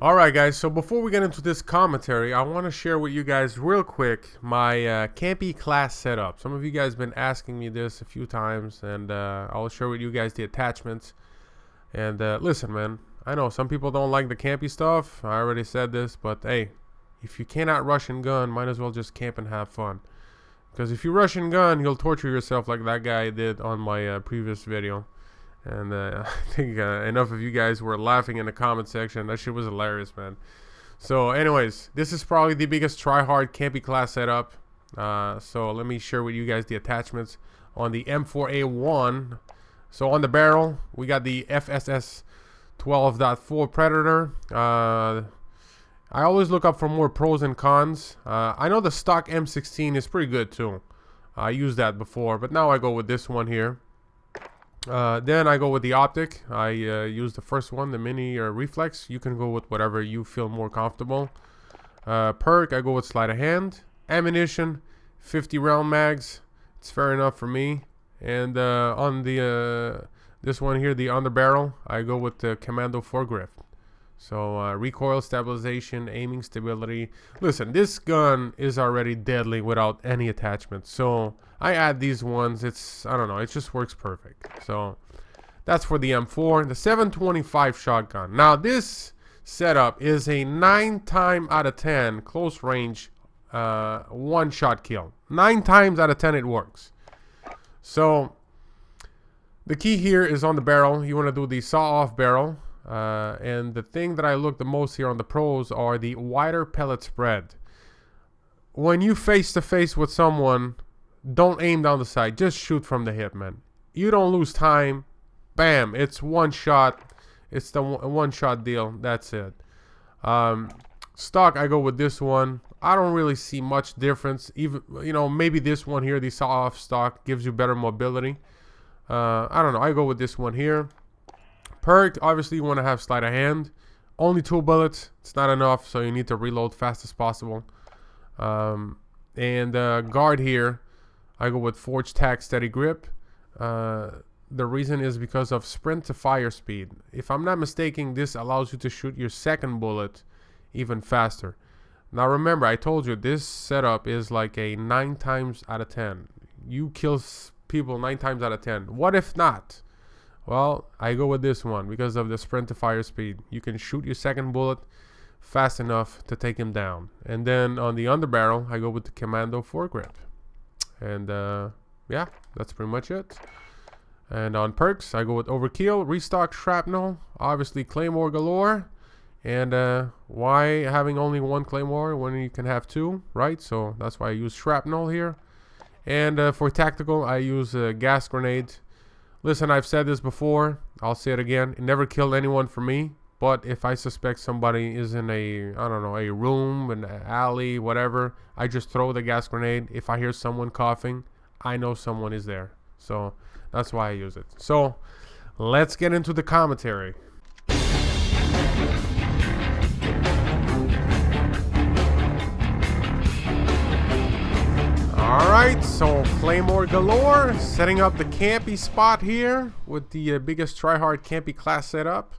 Alright guys, so before we get into this commentary, I want to share with you guys real quick my campy class setup. Some of you guys have been asking me this a few times, and I'll share with you guys the attachments. And listen man, I know some people don't like the campy stuff, I already said this, but hey, if you cannot rush and gun, might as well just camp and have fun. Because if you rush and gun, you'll torture yourself like that guy did on my previous video. And I think enough of you guys were laughing in the comment section. That shit was hilarious, man. So anyways, this is probably the biggest try-hard campy class setup. So let me share with you guys the attachments on the M4A1. So on the barrel, we got the FSS 12.4 Predator. I always look up for more pros and cons. I know the stock M16 is pretty good too. I used that before, but now I go with this one here. Then I go with the optic. I use the first one, the mini reflex. You can go with whatever you feel more comfortable. Perk, I go with sleight of hand. Ammunition, 50 round mags. It's fair enough for me. And on the this one here, the underbarrel, I go with the commando foregrip. So recoil stabilization, aiming stability. Listen, this gun is already deadly without any attachments. So I add these ones. I don't know, it just works perfect. So that's for the M4. The 725 shotgun. Now this setup is a 9 times out of 10 close range one shot kill. 9 times out of 10 it works. So the key here is on the barrel. You want to do the saw off barrel. And the thing that I look the most here on the pros are the wider pellet spread. When you face to face with someone, don't aim down the side, just shoot from the hip, man. You don't lose time. Bam, it's one shot. It's the one shot deal. That's it. Stock, I go with this one. I don't really see much difference. Even, you know, maybe this one here, the saw off stock, gives you better mobility. I don't know, I go with this one here. Perk, obviously you want to have sleight of hand. Only 2 bullets, it's not enough, so you need to reload fast as possible. And guard here, I go with forged tack steady grip. The reason is because of sprint to fire speed. If I'm not mistaken, this allows you to shoot your second bullet even faster. Now remember, I told you this setup is like a 9 times out of 10. You kill people 9 times out of 10. What if not? Well, I go with this one because of the sprint to fire speed. You can shoot your second bullet fast enough to take him down. And then on the underbarrel, I go with the commando foregrip. And yeah, that's pretty much it. And on perks, I go with overkill, restock, shrapnel, obviously claymore galore. And why having only 1 claymore when you can have 2, right? So that's why I use shrapnel here. And for tactical, I use a gas grenade. Listen, I've said this before, I'll say it again, it never killed anyone for me, but if I suspect somebody is in a, I don't know, a room, an alley, whatever, I just throw the gas grenade. If I hear someone coughing, I know someone is there. So that's why I use it. So let's get into the commentary. Alright, so Claymore galore, setting up the campy spot here with the biggest tryhard campy class setup.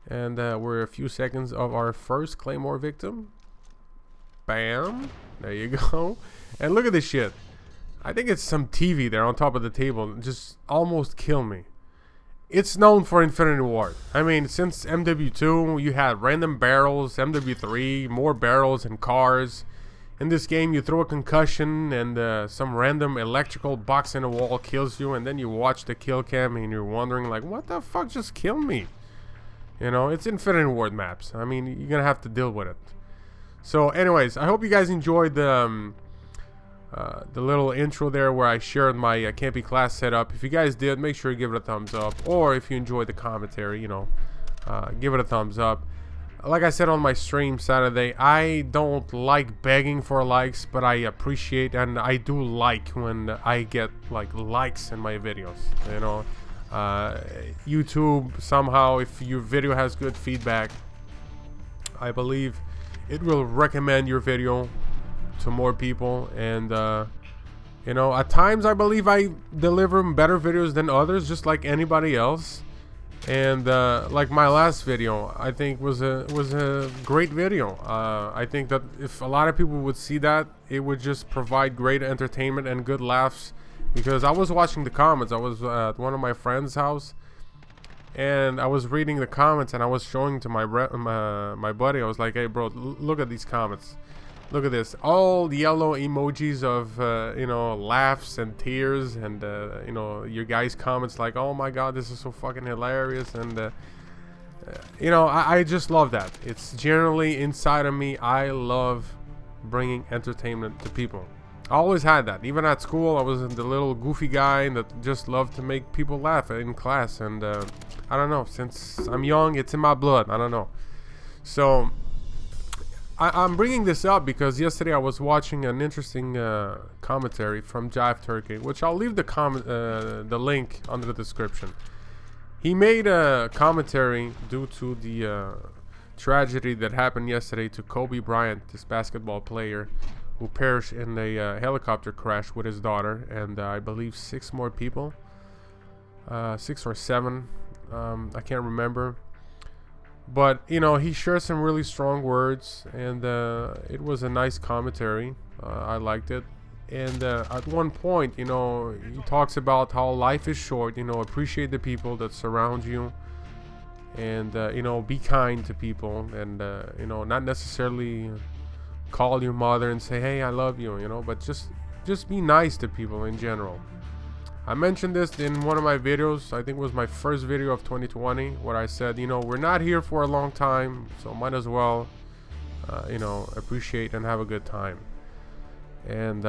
And we're a few seconds of our first Claymore victim. Bam, there you go. And look at this shit. I think it's some TV there on top of the table. Just almost kill me. It's known for Infinity Ward. I mean, since MW2, you had random barrels, MW3, more barrels and cars. In this game, you throw a concussion and some random electrical box in the wall kills you, and then you watch the kill cam and you're wondering like, what the fuck just killed me? You know, it's Infinity Ward maps. I mean, you're gonna have to deal with it. So anyways, I hope you guys enjoyed the little intro there where I shared my campy class setup. If you guys did, make sure you give it a thumbs up. Or if you enjoyed the commentary, you know, give it a thumbs up. Like I said on my stream Saturday, I don't like begging for likes, but I appreciate and I do like when I get like likes in my videos. You know, YouTube somehow, if your video has good feedback, I believe it will recommend your video to more people. And you know, at times I believe I deliver better videos than others, just like anybody else. And like my last video, I think was a great video. I think that if a lot of people would see that, it would just provide great entertainment and good laughs. Because I was watching the comments. I was at one of my friend's house, and I was reading the comments, and I was showing to my buddy. I was like, "Hey, bro, look at these comments. Look at this. All the yellow emojis of you know, laughs and tears, and you know, your guys' comments like, "Oh my God, this is so fucking hilarious," and you know, I just love that. It's generally inside of me. I love bringing entertainment to people. I always had that. Even at school, I was the little goofy guy that just loved to make people laugh in class. And I don't know, since I'm young, it's in my blood. I don't know. So I'm bringing this up because yesterday I was watching an interesting commentary from Jive Turkey, which I'll leave the link under the description. He made a commentary due to the tragedy that happened yesterday to Kobe Bryant, this basketball player, who perished in a helicopter crash with his daughter, and I believe 6 more people, 6 or 7, I can't remember. But you know, he shared some really strong words, and it was a nice commentary. I liked it. And at one point, you know, he talks about how life is short. You know, appreciate the people that surround you, and you know, be kind to people, and you know, not necessarily call your mother and say, "Hey, I love you," you know, but just be nice to people in general. I mentioned this in one of my videos. I think it was my first video of 2020, where I said, you know, we're not here for a long time, so might as well you know, appreciate and have a good time. And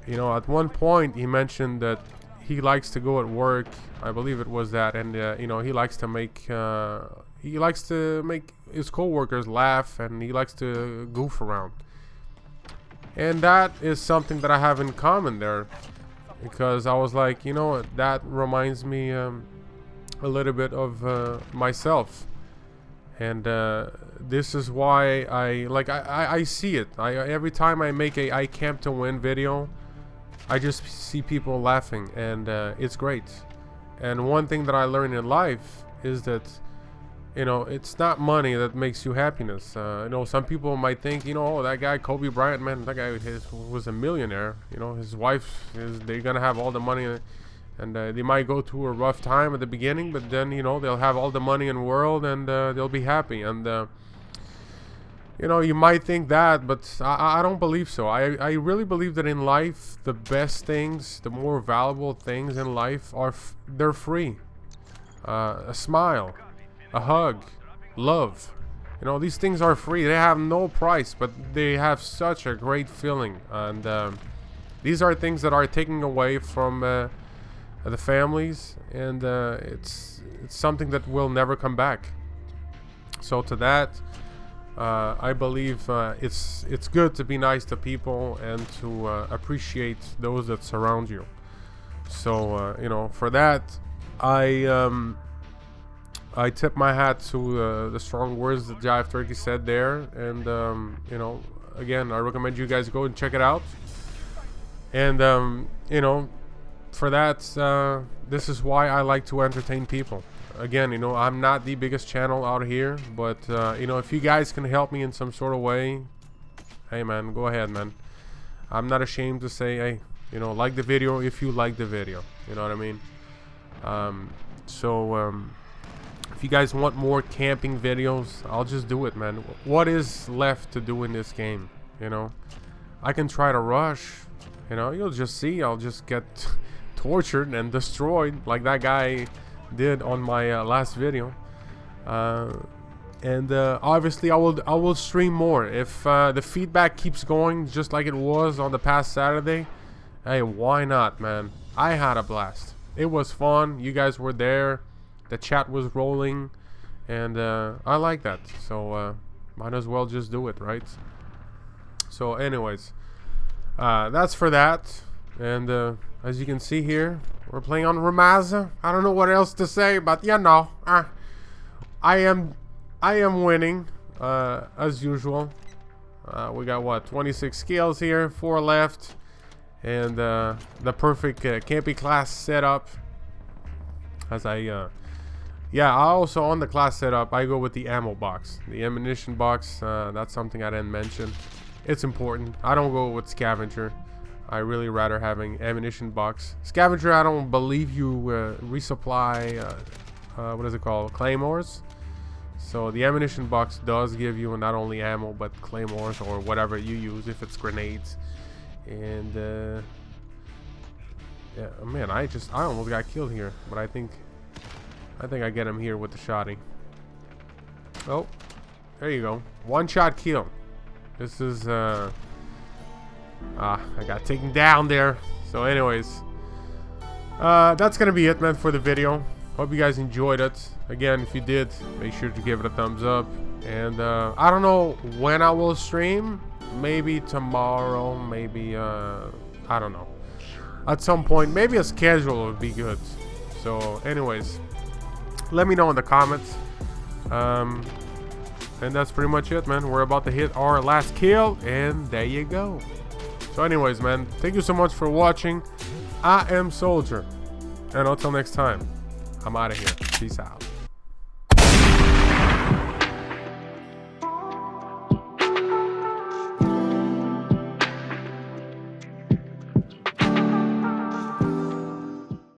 you know, at one point he mentioned that he likes to go at work, I believe it was that, and you know, he likes to make his co-workers laugh, and he likes to goof around. And that is something that I have in common there, because I was like, you know, that reminds me a little bit of myself. And this is why I see it. Every time I make a I Camp to Win video, I just see people laughing, and it's great. And one thing that I learned in life is that, you know, it's not money that makes you happiness. You know, some people might think, you know, oh, that guy Kobe Bryant, man, that guy was a millionaire. You know, his wife they're gonna have all the money, and they might go through a rough time at the beginning, but then, you know, they'll have all the money in the world, and they'll be happy. And you know, you might think that, but I don't believe so. I really believe that in life, the best things, the more valuable things in life they're free. A smile, a hug, love. You know, these things are free. They have no price, but they have such a great feeling. And these are things that are taken away from the families, and it's something that will never come back. So to that, I believe it's good to be nice to people and to appreciate those that surround you. So you know, for that, I tip my hat to the strong words that Jive Turkey said there. And you know, again, I recommend you guys go and check it out. And you know, for that, this is why I like to entertain people. Again, you know, I'm not the biggest channel out here, but you know, if you guys can help me in some sort of way, hey man, go ahead, man. I'm not ashamed to say, hey, you know, like the video if you like the video. You know what I mean? If you guys want more camping videos, I'll just do it, man. What is left to do in this game? You know, I can try to rush. You know, you'll just see. I'll just get tortured and destroyed like that guy did on my last video. And obviously I will stream more if the feedback keeps going just like it was on the past Saturday. Hey, why not, man? I had a blast. It was fun. You guys were there. The chat was rolling, and I like that. So might as well just do it, right? So anyways, that's for that. And as you can see here, we're playing on Ramaza. I don't know what else to say, but you know, I am winning as usual. We got what, 26 skills here, 4 left, and the perfect campy class setup. As I Yeah, I also on the class setup I go with the ammo box, the ammunition box. That's something I didn't mention. It's important. I don't go with scavenger. I really rather having ammunition box. Scavenger, I don't believe you resupply what is it called, claymores. So the ammunition box does give you not only ammo but claymores or whatever you use, if it's grenades. And yeah, man, I almost got killed here, but I think I get him here with the shotty. Oh, there you go, one shot kill. This is I got taken down there. So anyways, that's gonna be it, man, for the video. Hope you guys enjoyed it. Again, if you did, make sure to give it a thumbs up. And I don't know when I will stream. Maybe tomorrow, maybe I don't know, at some point. Maybe a schedule would be good. So anyways, let me know in the comments. And that's pretty much it, man. We're about to hit our last kill, and there you go. So anyways, man, thank you so much for watching. I am Soldier, and until next time, I'm out of here. Peace out.